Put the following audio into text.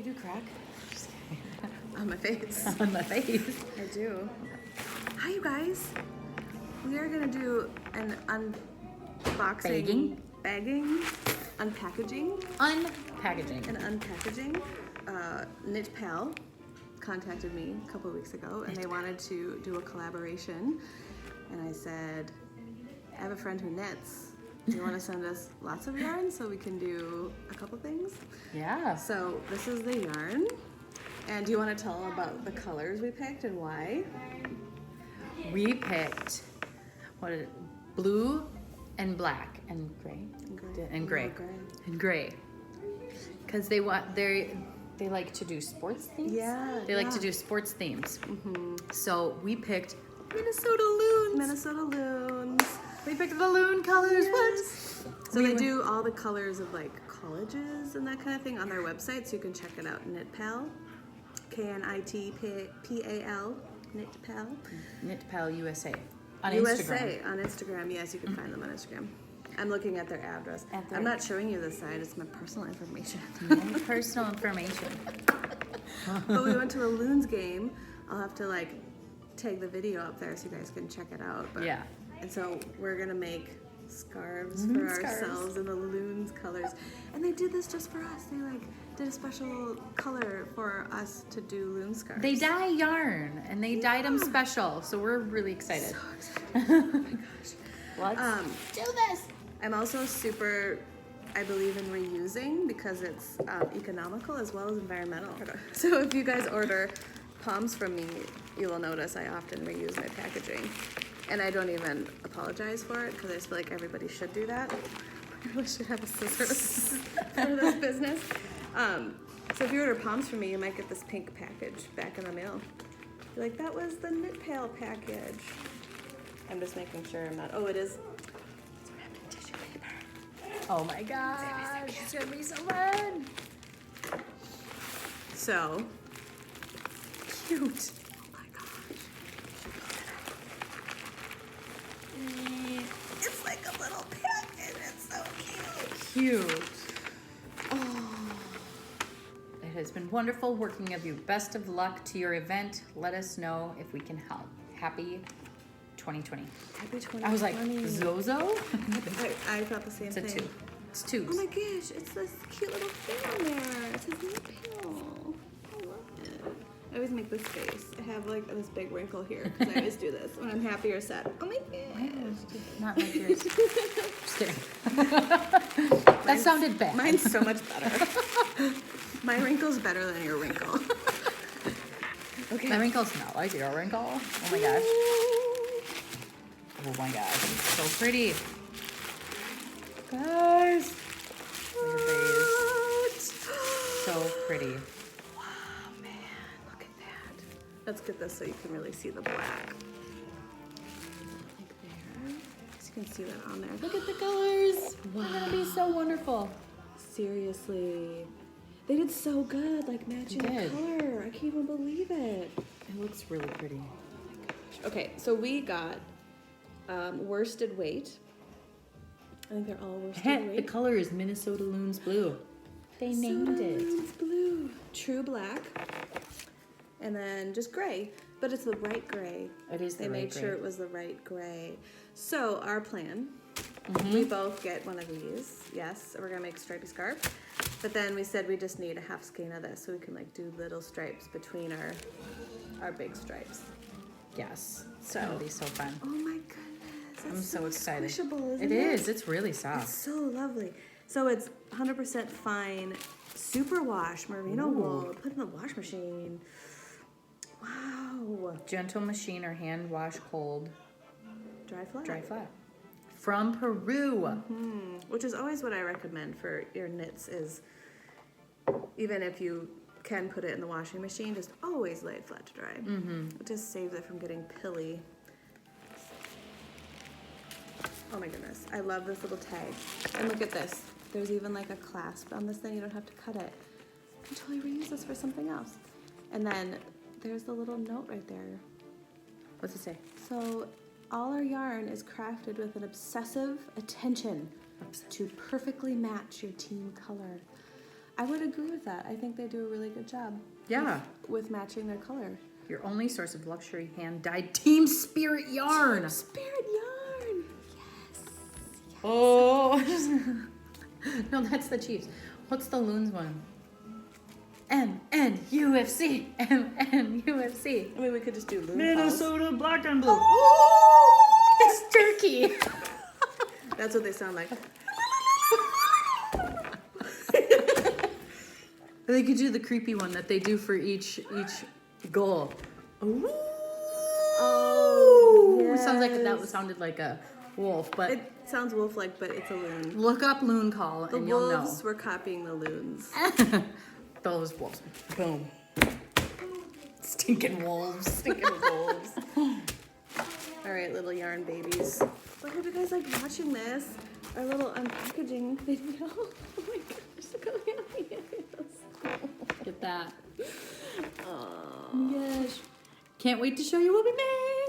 You do crack? Just kidding. On my face. On my face. I do. Hi, you guys. We are gonna do an unboxing, bagging, unpackaging, and unpackaging. abbey+elle contacted me a couple of weeks ago, and they wanted to do a collaboration. And I said, I have a friend who knits. Do you want to send us lots of yarn so we can do a couple things? Yeah. So this is the yarn. And do you want to tell about the colors we picked and why? We picked blue and black and gray and gray because they like to do sports themes. They like to do sports themes. So we picked Minnesota loons. We picked the loon colors. So they do all the colors of like colleges and that kind of thing on their website, so you can check it out. abbey+elle, KNITPAL, abbey+elle. abbey+elle USA. On Instagram. Yes, you can find them on Instagram. I'm looking at their address. I'm not showing you this side. It's my personal information. Personal information. But we went to a Loons game. I'll have to like tag the video up there so you guys can check it out. But, yeah. And so we're gonna make scarves for ourselves in the Loons colors. And they did this just for us. They like did a special color for us to do loon scarves. They dye yarn and they dyed them special. So we're really excited. So excited. Oh my gosh. Let's do this. I'm also I believe in reusing because it's economical as well as environmental. So if you guys order palms from me, you will notice I often reuse my packaging. And I don't even apologize for it because I just feel like everybody should do that. I really should have a scissors for this business. So if you order palms from me, you might get this pink package back in the mail. You're like, that was the abbey+elle package. I'm just making sure I'm not, it is. It's wrapped in tissue paper. Oh my gosh, it's gonna be so fun. So cute. Oh my gosh. It's like a little package. It's so cute. Oh. It has been wonderful working with you. Best of luck to your event. Let us know if we can help. Happy 2020. Happy 2020. I was like, Xoxo? I thought the same thing. It's a tube. It's tubes. Oh my gosh, it's this cute little thing on there. It says abbey+elle. I love it. I always make this face. I have like this big wrinkle here because I always do this when I'm happy or sad. Oh my gosh. Not like yours. Just kidding. That sounded bad. Mine's so much better. My wrinkle's better than your wrinkle. Okay. My wrinkle's not like your wrinkle. Oh my gosh. Oh my gosh. It's so pretty. Guys. Look at these. So pretty. Wow, man. Look at that. Let's get this so you can really see the black. Like there. So you can see that on there. Look at the colors. Wow. They're gonna be so wonderful. Seriously. They did so good, like matching the color. I can't even believe it. It looks really pretty. Oh my gosh. Okay, so we got worsted weight. I think they're all worsted weight. The color is Minnesota Loons Blue. They named it. Loons Blue. True black. And then just gray. But it's the right gray. It is the right gray. They made sure it was the right gray. So our plan, we both get one of these. Yes, we're gonna make a stripy scarf. But then we said we just need a half skein of this so we can like do little stripes between our big stripes. Yes. So It'll be so fun. Oh my goodness. I'm so excited. Squishable, isn't it is. It's really soft. It's so lovely. So it's 100% fine superwash merino wool. Put in the wash machine. Wow. Gentle machine or hand wash cold. Dry flat. Dry flat. From Peru. Which is always what I recommend for your knits is even if you can put it in the washing machine, just always lay it flat to dry. It just saves it from getting pilly. Oh my goodness, I love this little tag. And look at this. There's even like a clasp on this thing. You don't have to cut it. You can totally reuse this for something else. And then there's the little note right there. What's it say? So all our yarn is crafted with an obsessive attention to perfectly match your team color. I would agree with that. I think they do a really good job. Yeah. With matching their color. Your only source of luxury hand-dyed Team Spirit yarn. Team Spirit yarn. Yes. Oh. No, that's the Chiefs. What's the Loons one? MNUFC. MNUFC. I mean, we could just do loon Minnesota black and blue. Oh! It's turkey. That's what they sound like. They could do the creepy one that they do for each goal. Ooh. Oh, It sounds like that yes. sounded like a wolf, but It sounds wolf-like, but it's a loon. look up loon call The and you'll know. wolves were copying the loons. Those wolves. Boom. Stinking wolves. Stinking wolves. All right, little yarn babies. I hope you guys like watching this. Our little unpackaging video. Oh my gosh, look how yummy it is. Get that. Oh. Gosh. Can't wait to show you what we made.